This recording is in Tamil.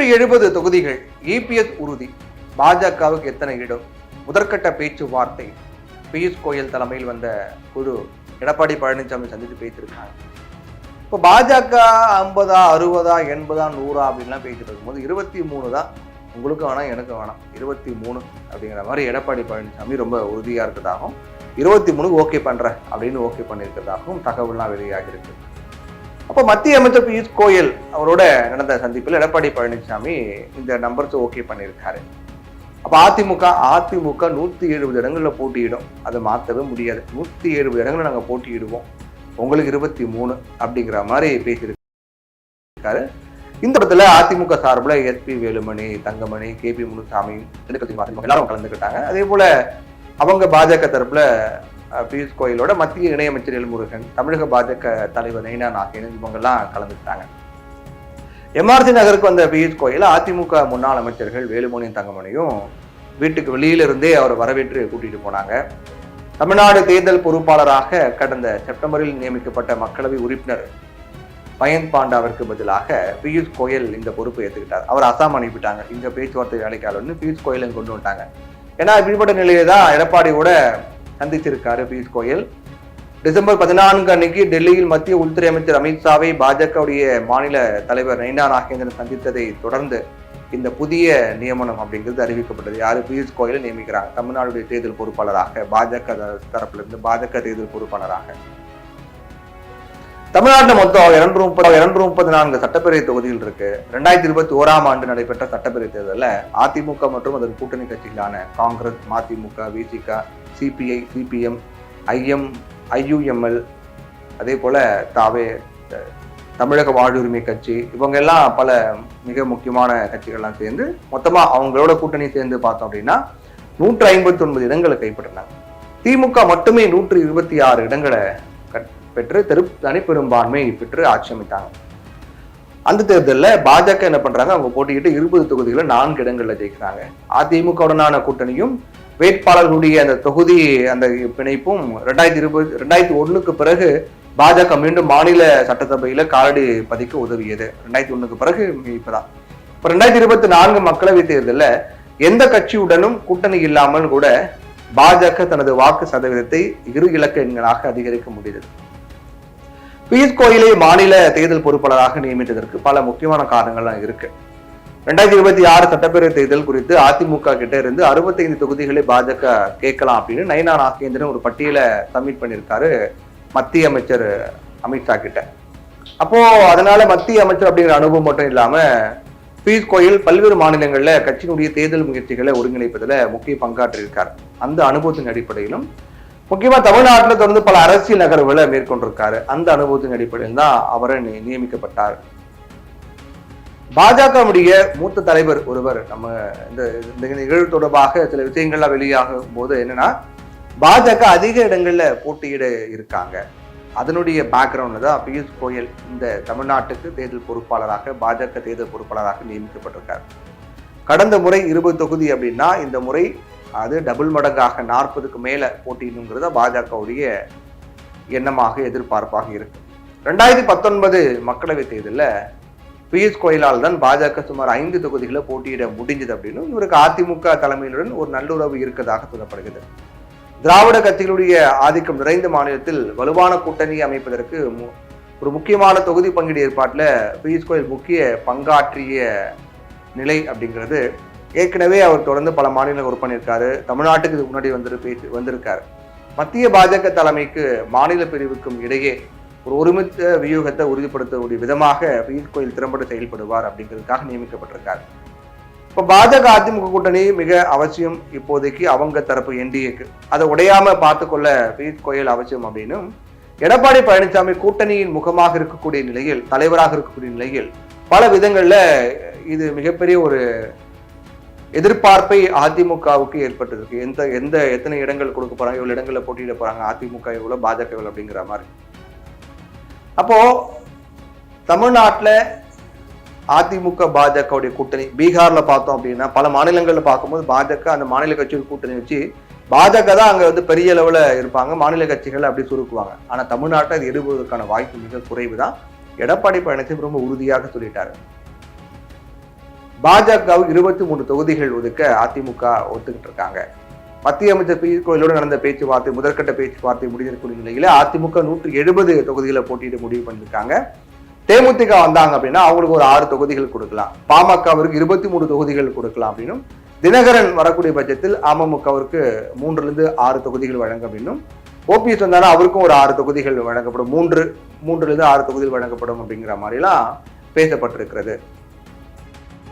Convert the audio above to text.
170 தொகுதிகள் இபிஎஸ் உறுதி. பாஜகவுக்கு எத்தனை இடம்? முதற்கட்ட பேச்சுவார்த்தை. பியூஷ் கோயல் தலைமையில் வந்த குழு எடப்பாடி பழனிசாமி சந்தித்து பேசியிருக்காங்க. இப்போ பாஜக 50, 60, 80, 100 அப்படின்லாம் பேசிட்டு இருக்கும்போது 23 தான். உங்களுக்கு வேணாம், எனக்கு வேணாம், 23 அப்படிங்கிற மாதிரி எடப்பாடி பழனிசாமி ரொம்ப உறுதியாக இருக்கிறதாகவும் 23 ஓகே பண்றேன் அப்படின்னு ஓகே பண்ணியிருக்கிறதாகவும் தகவல்லாம் வெளியாகி இருக்கு. அப்போ மத்திய அமைச்சர் பியூஷ் கோயல் அவரோட நடந்த சந்திப்பில் எடப்பாடி பழனிசாமி இந்த நம்பர்ஸ் ஓகே பண்ணியிருக்காரு. அப்போ அதிமுக 170 இடங்கள்ல போட்டியிடும், அதை மாற்றவே முடியாது. 170 இடங்களை நாங்கள் போட்டியிடுவோம், உங்களுக்கு 23 அப்படிங்கிற மாதிரி பேசியிருக்காரு. இந்த இடத்துல அதிமுக சார்பில் எஸ்பி வேலுமணி, தங்கமணி, KP முனுசாமி, எல்லாரும் கலந்துக்கிட்டாங்க. அதே போல அவங்க பாஜக தரப்புல பியூஷ் கோயலோட மத்திய இணையமைச்சர் எல்முருகன், தமிழக பாஜக தலைவர் நைனா நாகேந்திரன் இவங்கெல்லாம் கலந்துக்கிட்டாங்க. MRC நகருக்கு வந்த பியூஷ் கோயல் அதிமுக முன்னாள் அமைச்சர்கள் வேலுமணியும் தங்கமணியும் வீட்டுக்கு வெளியிலிருந்தே அவரை வரவேற்று கூட்டிட்டு போனாங்க. தமிழ்நாடு தேர்தல் பொறுப்பாளராக கடந்த செப்டம்பரில் நியமிக்கப்பட்ட மக்களவை உறுப்பினர் பயன் பாண்டாவிற்கு பதிலாக பியூஷ் கோயல் இந்த பொறுப்பை ஏற்றுக்கிட்டார். அவர் அசாம் அனுப்பிட்டாங்க. இங்க பேச்சுவார்த்தை வேலைக்காளர்னு பியூஷ் கோயலை கொண்டு வந்துட்டாங்க. ஏன்னா இப்படிப்பட்ட நிலையை தான் எடப்பாடியோட சந்திச்சிருக்காரு பியூஷ் கோயல். டிசம்பர் 14 அன்னைக்கு டெல்லியில் மத்திய உள்துறை அமைச்சர் அமித்ஷாவை பாஜகவுடைய மாநில தலைவர் நைனா நாகேந்திரன் சந்தித்ததை தொடர்ந்து இந்த புதிய நியமனம் அப்படிங்கிறது அறிவிக்கப்பட்டது. யாரு? பியூஷ் கோயலை நியமிக்கிறாங்க தமிழ்நாடுடைய தேர்தல் பொறுப்பாளராக, பாஜக தரப்புல இருந்து பாஜக தேர்தல் பொறுப்பாளராக. தமிழ்நாட்டில் மொத்தம் 234 சட்டப்பேரவை தொகுதிகள் இருக்கு. 2021 ஆண்டு நடைபெற்ற சட்டப்பேரவை தேர்தலில் அதிமுக மற்றும் அதன் கூட்டணி கட்சிகளான காங்கிரஸ், மதிமுக, விசிக, CPI, CPM, IUML, அதே போல தமிழக வாழ்வுரிமை கட்சி, இவங்க எல்லாம் பல மிக முக்கியமான கட்சிகள்லாம் சேர்ந்து மொத்தமா அவங்களோட கூட்டணி சேர்ந்து பார்த்தோம் அப்படின்னா 159 இடங்களை கைப்பற்றினாங்க. திமுக மட்டுமே 126 இடங்களை பெற்று தனிப்பெரும்பான்மை பெற்று ஆட்சி அமைத்தாங்க. அந்த தேர்தலில் பாஜக என்ன பண்றாங்க? அவங்க போட்டிக்கிட்டு 20 தொகுதிகளை 4 இடங்கள்ல ஜெயிக்கிறாங்க. அதிமுகவுடனான கூட்டணியும் வேட்பாளர்களுடைய அந்த தொகுதி அந்த பிணைப்பும் 2001க்கு பிறகு பாஜக மீண்டும் மாநில சட்டசபையில காலடி பதிக்க உதவியது. 2001க்கு பிறகு இப்பதான். இப்ப 2024 மக்களவை தேர்தலில் எந்த கட்சியுடனும் கூட்டணி இல்லாமல் கூட பாஜக தனது வாக்கு சதவீதத்தை 2 இலக்க எண்களாக அதிகரிக்க முடிந்தது. பியூஷ் கோயலை மாநில தேர்தல் பொறுப்பாளராக நியமித்ததற்கு பல முக்கியமான காரணங்கள்லாம் இருக்கு. 2026 சட்டப்பேரவை தேர்தல் குறித்து அதிமுக கிட்ட இருந்து 65 தொகுதிகளை பாஜக கேட்கலாம் அப்படின்னு நைனா நாகேந்திரன் ஒரு பட்டியலை சப்மிட் பண்ணியிருக்காரு மத்திய அமைச்சர் அமித்ஷா கிட்ட. அப்போ அதனால மத்திய அமைச்சர் அப்படிங்கிற அனுபவம் மட்டும் இல்லாம பியூஷ் கோயல் பல்வேறு மாநிலங்கள்ல கட்சியினுடைய தேர்தல் முயற்சிகளை ஒருங்கிணைப்பதில் முக்கிய பங்காற்றியிருக்கார். அந்த அனுபவத்தின் அடிப்படையிலும் முக்கியமா தமிழ்நாட்டில் தொடர்ந்து பல அரசியல் நகர்வுகளை மேற்கொண்டிருக்காரு. அந்த அனுபவத்தின் அடிப்படையில் தான் அவரை நியமிக்கப்பட்டார். பாஜகவுடைய மூத்த தலைவர் ஒருவர் நம்ம இந்த நிகழ்வு தொடர்பாக சில விஷயங்கள்லாம் வெளியாகும் போது என்னன்னா, பாஜக அதிக இடங்கள்ல போட்டியிட இருக்காங்க. அதனுடைய பேக்ரவுண்ட்ல தான் பியூஷ் கோயல் இந்த தமிழ்நாட்டுக்கு தேர்தல் பொறுப்பாளராக, பாஜக தேர்தல் பொறுப்பாளராக நியமிக்கப்பட்டிருக்கார். கடந்த முறை 20 தொகுதி அப்படின்னா இந்த முறை அது டபுள் மடங்காக 40க்கு மேல போட்டியிடுங்கிறத பாஜகவுடைய எண்ணமாக, எதிர்பார்ப்பாக இருக்கு. 2019 மக்களவை தேர்தலில் பியூஷ் கோயலால் தான் பாஜக சுமார் 5 தொகுதிகளை போட்டியிட முடிஞ்சது அப்படின்னு இவருக்கு அதிமுக தலைமையிலுடன் ஒரு நல்லுறவு இருக்கதாக சொல்லப்படுகிறது. திராவிட கட்சிகளுடைய ஆதிக்கம் நிறைந்த மாநிலத்தில் வலுவான கூட்டணி அமைப்பதற்கு ஒரு முக்கியமான தொகுதி பங்கீடு ஏற்பாட்டில் பியூஷ் கோயல் முக்கிய பங்காற்றிய நிலை அப்படிங்கிறது ஏற்கனவே அவர் தொடர்ந்து பல மாநிலங்கள் ஒர்க் பண்ணியிருக்காரு. தமிழ்நாட்டுக்கு இதுக்கு முன்னாடி வந்திருக்காரு. மத்திய பாஜக தலைமைக்கு மாநில பிரிவுக்கும் இடையே ஒரு ஒருமித்த வியூகத்தை உறுதிப்படுத்தக்கூடிய விதமாக பியூஷ் கோயல் திறம்பட செயல்படுவார் அப்படிங்கிறதுக்காக நியமிக்கப்பட்டிருக்காரு. இப்போ பாஜக அதிமுக கூட்டணி மிக அவசியம் இப்போதைக்கு அவங்க தரப்பு NDAக்கு. அதை உடையாம பார்த்துக்கொள்ள பியூஷ் கோயல் அவசியம் அப்படின்னும் எடப்பாடி பழனிசாமி கூட்டணியின் முகமாக இருக்கக்கூடிய நிலையில், தலைவராக இருக்கக்கூடிய நிலையில் பல விதங்கள்ல இது மிகப்பெரிய ஒரு எதிர்பார்ப்பை அதிமுகவுக்கு ஏற்பட்டிருக்கு. எத்தனை இடங்கள் கொடுக்க போறாங்க, இவ்வளவு இடங்கள்ல போட்டியிட போறாங்க அதிமுக, இவ்வளவு பாஜக இவ்வளவு அப்படிங்கிற மாதிரி. அப்போ தமிழ்நாட்டில் அதிமுக பாஜகவுடைய கூட்டணி, பீகார்ல பார்த்தோம் அப்படின்னா பல மாநிலங்கள்ல பார்க்கும்போது பாஜக அந்த மாநில கட்சிகள் கூட்டணி வச்சு பாஜக தான் அங்க பெரிய அளவுல இருப்பாங்க, மாநில கட்சிகள் அப்படி சுருக்குவாங்க. ஆனா தமிழ்நாட்டை அது எடுப்பதற்கான வாய்ப்பு மிக குறைவு தான். எடப்பாடி பழனிசாமி ரொம்ப உறுதியாக சொல்லிட்டாரு. பாஜகவுக்கு 23 தொகுதிகள் ஒதுக்க அதிமுக ஒத்துக்கிட்டு இருக்காங்க. மத்திய அமைச்சர் பியூஷ் கோயலோடு நடந்த பேச்சுவார்த்தை, முதற்கட்ட பேச்சுவார்த்தை முடிஞ்சிருக்கூடிய நிலையில அதிமுக 170 தொகுதிகளை போட்டியிட முடிவு பண்ணிருக்காங்க. தேமுதிக வந்தாங்க அப்படின்னா அவங்களுக்கு ஒரு 6 தொகுதிகள் கொடுக்கலாம், பாமகவிற்கு 23 தொகுதிகள் கொடுக்கலாம் அப்படின்னும், தினகரன் வரக்கூடிய பட்சத்தில் அமமுகவிற்கு 3-6 தொகுதிகள் வழங்க அப்படின்னும், ஓபிஎஸ் வந்தாலும் அவருக்கும் ஒரு 6 தொகுதிகள் வழங்கப்படும், 3-6 தொகுதிகள் வழங்கப்படும் அப்படிங்கிற மாதிரிலாம் பேசப்பட்டிருக்கிறது.